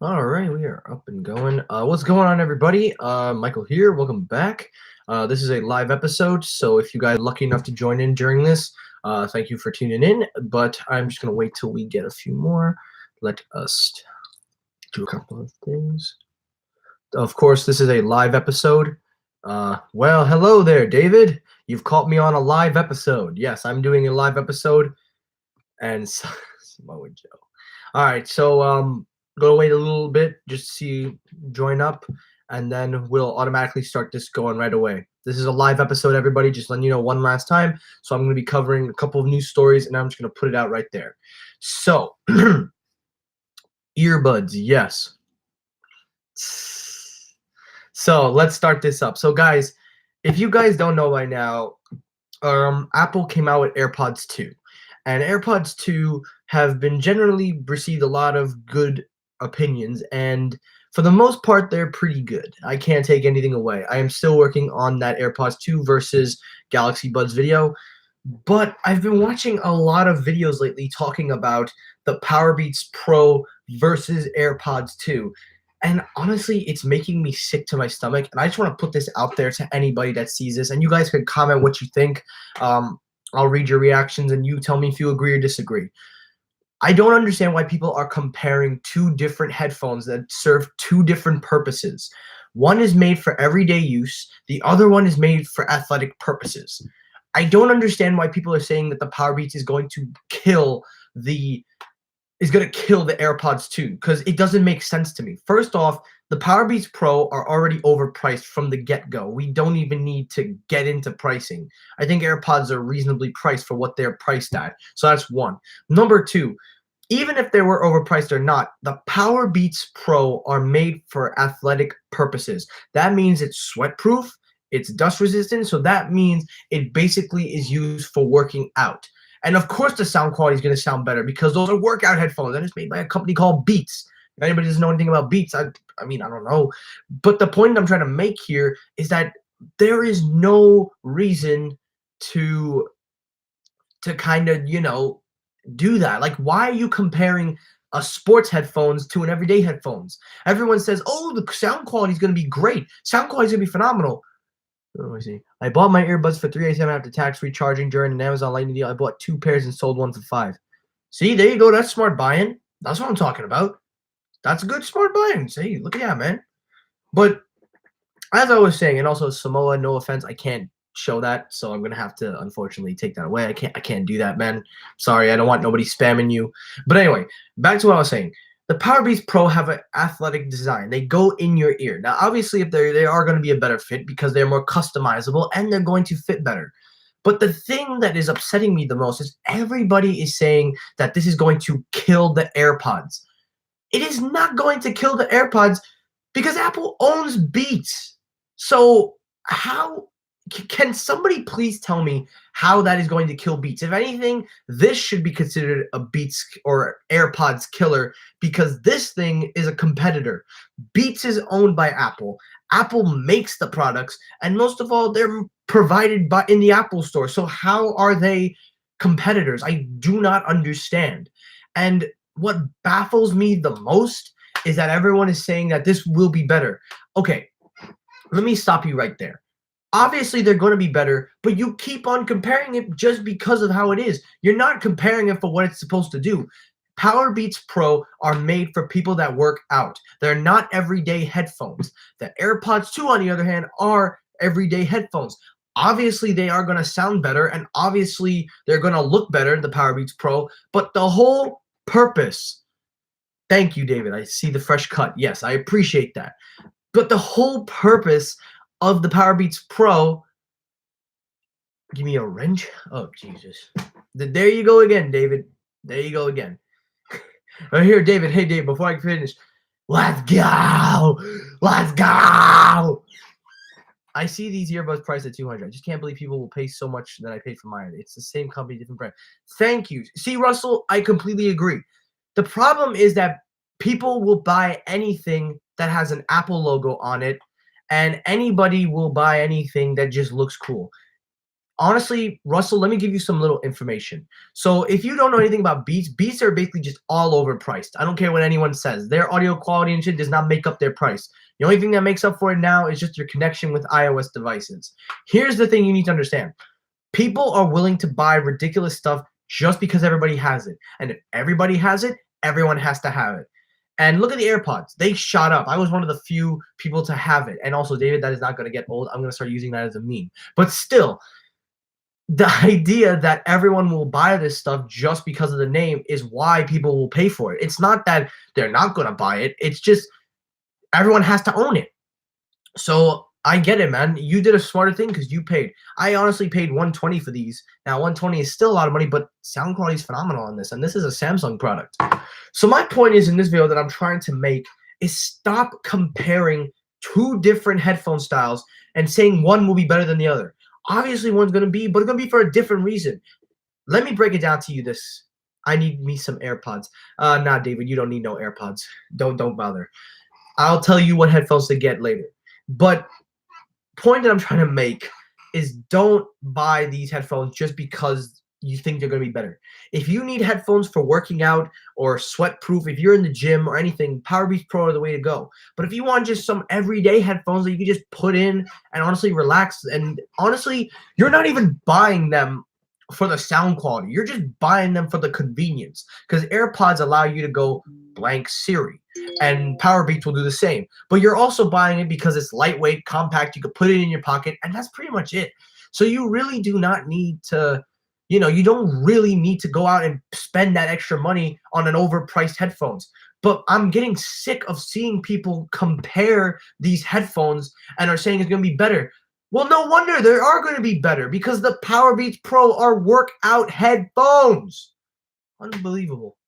All right, we are up and going. What's going on, everybody? Michael here. Welcome back. This is a live episode, so if you guys are lucky enough to join in during this, thank you for tuning in. But I'm just gonna wait till we get a few more. Let us do a couple of things. Of course, this is a live episode. Well, hello there, David. You've caught me on a live episode. Yes, I'm doing a live episode, and Samoa Joe. All right, so gonna wait a little bit, just see, join up, and then we'll automatically start this going right away. This is a live episode, everybody, just letting you know one last time. So I'm gonna be covering a couple of news stories, and I'm just gonna put it out right there. So, earbuds, yes. So let's start this up. So guys, if you guys don't know by now, Apple came out with Airpods 2. And Airpods 2 have been generally received a lot of good opinions, and for the most part, they're pretty good. I can't take anything away. I am still working on that Airpods 2 versus Galaxy Buds video, but I've been watching a lot of videos lately talking about the Powerbeats Pro versus Airpods 2. And honestly, it's making me sick to my stomach. And I just want to put this out there to anybody that sees this. And you guys can comment what you think. I'll read your reactions and you tell me if you agree or disagree. I don't understand why people are comparing two different headphones that serve two different purposes. One is made for everyday use. The other one is made for athletic purposes. I don't understand why people are saying that the Powerbeats is going to kill the AirPods 2, because it doesn't make sense to me. First off, the Powerbeats Pro are already overpriced from the get-go. We don't even need to get into pricing. I think AirPods are reasonably priced for what they're priced at. So that's one. Number two, even if they were overpriced or not, the Powerbeats Pro are made for athletic purposes. That means it's sweat-proof, it's dust-resistant, so that means it basically is used for working out. And of course the sound quality is going to sound better because those are workout headphones and it's made by a company called Beats. If anybody doesn't know anything about Beats, I mean, I don't know. But the point I'm trying to make here is that there is no reason to kind of, do that. Like, why are you comparing a sports headphones to an everyday headphones? Everyone says, oh, the sound quality is going to be great. Sound quality is going to be phenomenal. Let me see. I bought my earbuds for $3.87 after tax recharging during an Amazon Lightning deal. I bought 2 pairs and sold one for $5. See, there you go. That's smart buying. That's what I'm talking about. That's a good smart buying. See, look at that, man. But as I was saying, and also Samoa, no offense, I can't show that, so I'm gonna have to unfortunately take that away. I can't do that, man. Sorry, I don't want nobody spamming you. But anyway, back to what I was saying. The Powerbeats Pro have an athletic design. They go in your ear. Now, obviously, if they are going to be a better fit because they're more customizable and they're going to fit better. But the thing that is upsetting me the most is everybody is saying that this is going to kill the AirPods. It is not going to kill the AirPods because Apple owns Beats. So how can somebody please tell me how that is going to kill Beats? If anything, this should be considered a Beats or AirPods killer because this thing is a competitor. Beats is owned by Apple. Apple makes the products, and most of all, they're provided by in the Apple Store. So how are they competitors? I do not understand. And what baffles me the most is that everyone is saying that this will be better. Okay, let me stop you right there. Obviously, they're going to be better, but you keep on comparing it just because of how it is. You're not comparing it for what it's supposed to do. Powerbeats Pro are made for people that work out. They're not everyday headphones. The AirPods 2, on the other hand, are everyday headphones. Obviously, they are going to sound better, and obviously, they're going to look better, the Powerbeats Pro, but the whole purpose. Thank you, David. I see the fresh cut. Yes, I appreciate that. But the whole purpose of the Powerbeats Pro, give me a wrench. Oh, Jesus. There you go again, David. There you go again. Right here, David. Hey, Dave, before I finish, let's go. Let's go. I see these earbuds priced at $200. I just can't believe people will pay so much that I paid for mine. It's the same company, different brand. Thank you. See, Russell, I completely agree. The problem is that people will buy anything that has an Apple logo on it, and anybody will buy anything that just looks cool. honestly, Russell, let me give you some little information. So if you don't know anything about Beats, Beats are basically just all overpriced. I don't care what anyone says. Their audio quality and shit does not make up their price. The only thing that makes up for it now is just your connection with iOS devices. Here's the thing you need to understand. People are willing to buy ridiculous stuff just because everybody has it. And if everybody has it, everyone has to have it. And look at the AirPods. They shot up. I was one of the few people to have it. And also, David, that is not going to get old. I'm going to start using that as a meme. But still, the idea that everyone will buy this stuff just because of the name is why people will pay for it. It's not that they're not going to buy it. It's just everyone has to own it. So I get it, man. You did a smarter thing because you paid. I honestly paid $120 for these. Now, $120 is still a lot of money, but sound quality is phenomenal on this. And this is a Samsung product. So my point is in this video that I'm trying to make is stop comparing two different headphone styles and saying one will be better than the other. Obviously, one's going to be, but it's going to be for a different reason. Let me break it down to you this. I need me some AirPods. Nah, David, you don't need no AirPods. Don't bother. I'll tell you what headphones to get later. But point that I'm trying to make is don't buy these headphones just because you think they're going to be better. If you need headphones for working out or sweat proof, if you're in the gym or anything, Powerbeats Pro are the way to go. But if you want just some everyday headphones that you can just put in and honestly relax, and honestly, you're not even buying them for the sound quality. You're just buying them for the convenience, because AirPods allow you to go blank Siri, and Powerbeats will do the same. But you're also buying it because it's lightweight, compact, you can put it in your pocket, and that's pretty much it. So you really do not need to, you don't really need to go out and spend that extra money on an overpriced headphones. But I'm getting sick of seeing people compare these headphones and are saying it's going to be better. Well, no wonder they are going to be better, because the Powerbeats Pro are workout headphones. Unbelievable.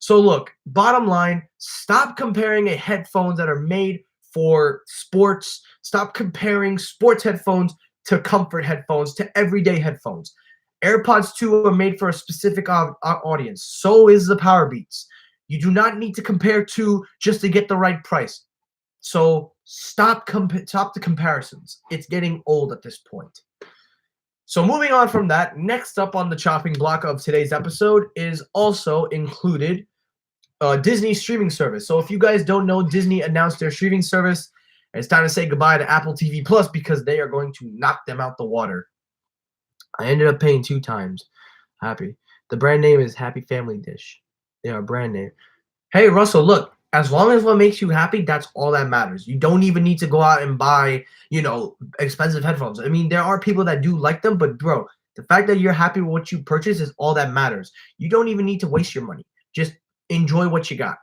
So look, bottom line, stop comparing headphones that are made for sports. Stop comparing sports headphones to comfort headphones to everyday headphones. AirPods 2 are made for a specific audience. So is the Powerbeats. You do not need to compare two just to get the right price. So stop the comparisons. It's getting old at this point. So moving on from that, next up on the chopping block of today's episode is also included Disney streaming service. So if you guys don't know, Disney announced their streaming service. And it's time to say goodbye to Apple TV Plus, because they are going to knock them out the water. I ended up paying 2 times. Happy. The brand name is Happy Family Dish. They are a brand name. Hey, Russell, look, as long as what makes you happy, that's all that matters. You don't even need to go out and buy, expensive headphones. I mean, there are people that do like them, but bro, the fact that you're happy with what you purchase is all that matters. You don't even need to waste your money. Just enjoy what you got.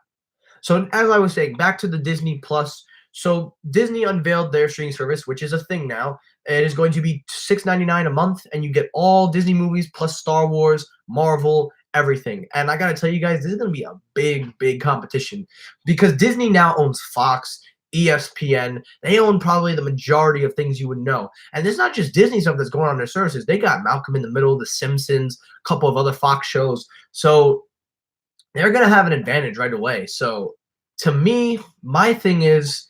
So as I was saying, back to the Disney Plus. So Disney unveiled their streaming service, which is a thing now. It is going to be $6.99 a month, and you get all Disney movies plus Star Wars, Marvel, everything. And I gotta tell you guys, this is gonna be a big competition, because Disney now owns Fox, ESPN. They own probably the majority of things you would know. And there's not just Disney stuff that's going on their services. They got Malcolm in the Middle, The Simpsons, a couple of other Fox shows. So they're gonna have an advantage right away. So to me, my thing is,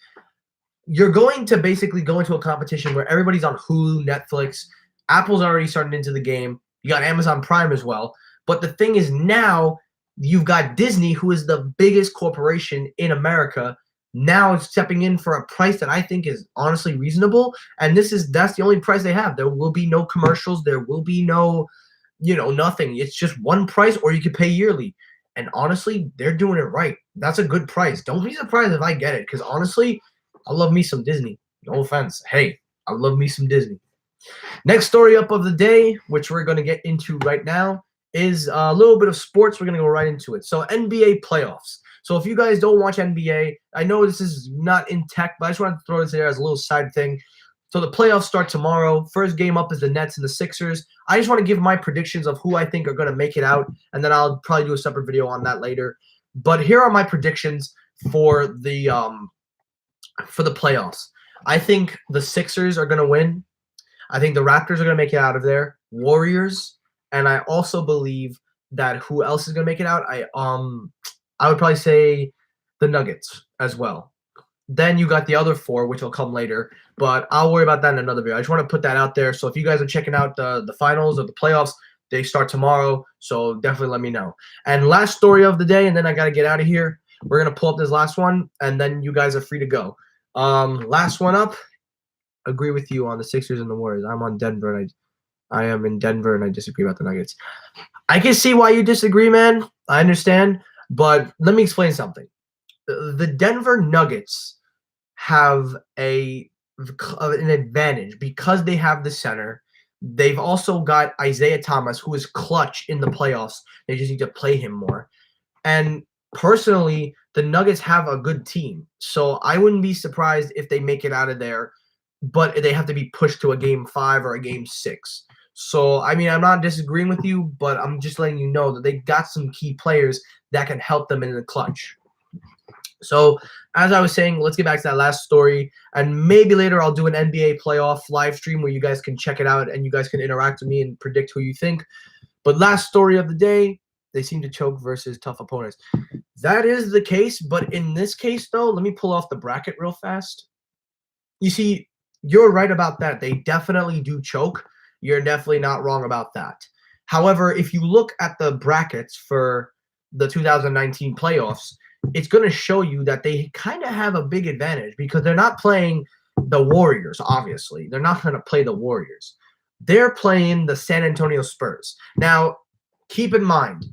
you're going to basically go into a competition where everybody's on Hulu, Netflix. Apple's already started into the game. You got Amazon Prime as well. But the thing is, now you've got Disney, who is the biggest corporation in America, now stepping in for a price that I think is honestly reasonable. And that's the only price they have. There will be no commercials. There will be no, nothing. It's just one price, or you could pay yearly. And honestly, they're doing it right. That's a good price. Don't be surprised if I get it, because honestly, I love me some Disney. No offense. Hey, I love me some Disney. Next story up of the day, which we're going to get into right now, is a little bit of sports. We're going to go right into it. So NBA playoffs. So if you guys don't watch NBA, I know this is not in tech, but I just wanted to throw this there as a little side thing. So the playoffs start tomorrow. First game up is the Nets and the Sixers. I just want to give my predictions of who I think are going to make it out, and then I'll probably do a separate video on that later. But here are my predictions for the playoffs. I think the Sixers are going to win. I think the Raptors are going to make it out of there. Warriors, and I also believe that who else is going to make it out? I would probably say the Nuggets as well. Then you got the other 4, which will come later. But I'll worry about that in another video. I just want to put that out there. So if you guys are checking out the finals or the playoffs, they start tomorrow. So definitely let me know. And last story of the day, and then I got to get out of here. We're going to pull up this last one, and then you guys are free to go. Last one up. Agree with you on the Sixers and the Warriors. I'm on Denver, and I am in Denver, and I disagree about the Nuggets. I can see why you disagree, man. I understand. But let me explain something. The Denver Nuggets have an advantage because they have the center. They've also got Isaiah Thomas, who is clutch in the playoffs. They just need to play him more. And personally, the Nuggets have a good team. So I wouldn't be surprised if they make it out of there, but they have to be pushed to a game 5 or a game 6. So, I mean, I'm not disagreeing with you, but I'm just letting you know that they got some key players that can help them in the clutch. So, as I was saying, let's get back to that last story. And maybe later I'll do an NBA playoff live stream where you guys can check it out and you guys can interact with me and predict who you think. But last story of the day, they seem to choke versus tough opponents. That is the case. But in this case, though, let me pull off the bracket real fast. You see, you're right about that. They definitely do choke. You're definitely not wrong about that. However, if you look at the brackets for the 2019 playoffs, it's going to show you that they kind of have a big advantage because they're not playing the Warriors, obviously. They're not going to play the Warriors. They're playing the San Antonio Spurs. Now, keep in mind,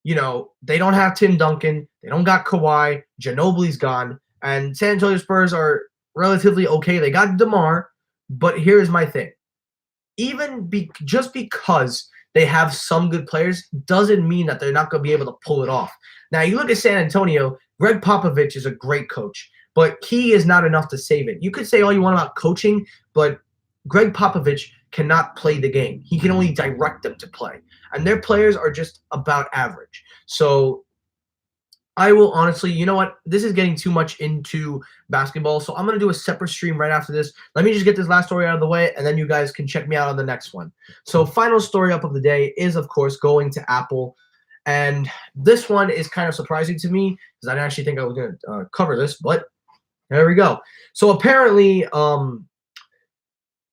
they don't have Tim Duncan. They don't got Kawhi. Ginobili's gone. And San Antonio Spurs are relatively okay. They got DeMar. But here's my thing. Just because they have some good players doesn't mean that they're not going to be able to pull it off. Now, you look at San Antonio, Greg Popovich is a great coach, but he is not enough to save it. You could say all you want about coaching, but Greg Popovich cannot play the game. He can only direct them to play. And their players are just about average. So I will honestly, you know what? This is getting too much into basketball, so I'm going to do a separate stream right after this. Let me just get this last story out of the way, and then you guys can check me out on the next one. So final story up of the day is, of course, going to Apple. And this one is kind of surprising to me because I didn't actually think I was going to cover this, but there we go. So apparently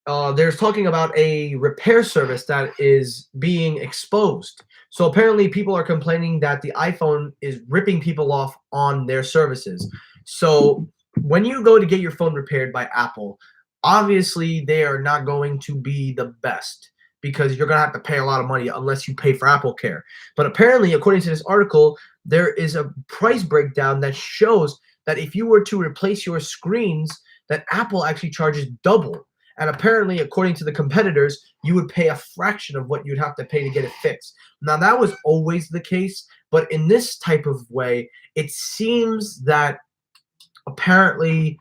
there's talking about a repair service that is being exposed. So apparently people are complaining that the iPhone is ripping people off on their services. So when you go to get your phone repaired by Apple, obviously they are not going to be the best because you're going to have to pay a lot of money unless you pay for Apple Care. But apparently, according to this article, there is a price breakdown that shows that if you were to replace your screens, that Apple actually charges double. And apparently, according to the competitors, you would pay a fraction of what you'd have to pay to get it fixed. Now, that was always the case, but in this type of way, it seems that apparently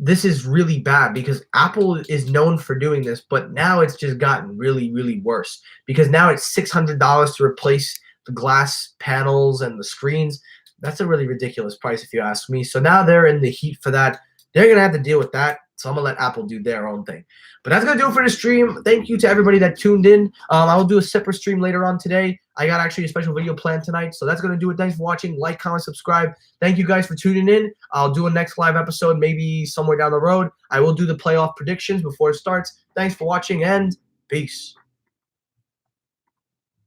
this is really bad because Apple is known for doing this, but now it's just gotten really, really worse because now it's $600 to replace the glass panels and the screens. That's a really ridiculous price if you ask me. So now they're in the heat for that. They're going to have to deal with that. So I'm going to let Apple do their own thing. But that's going to do it for the stream. Thank you to everybody that tuned in. I will do a separate stream later on today. I got actually a special video planned tonight. So that's going to do it. Thanks for watching. Like, comment, subscribe. Thank you guys for tuning in. I'll do a next live episode maybe somewhere down the road. I will do the playoff predictions before it starts. Thanks for watching and peace.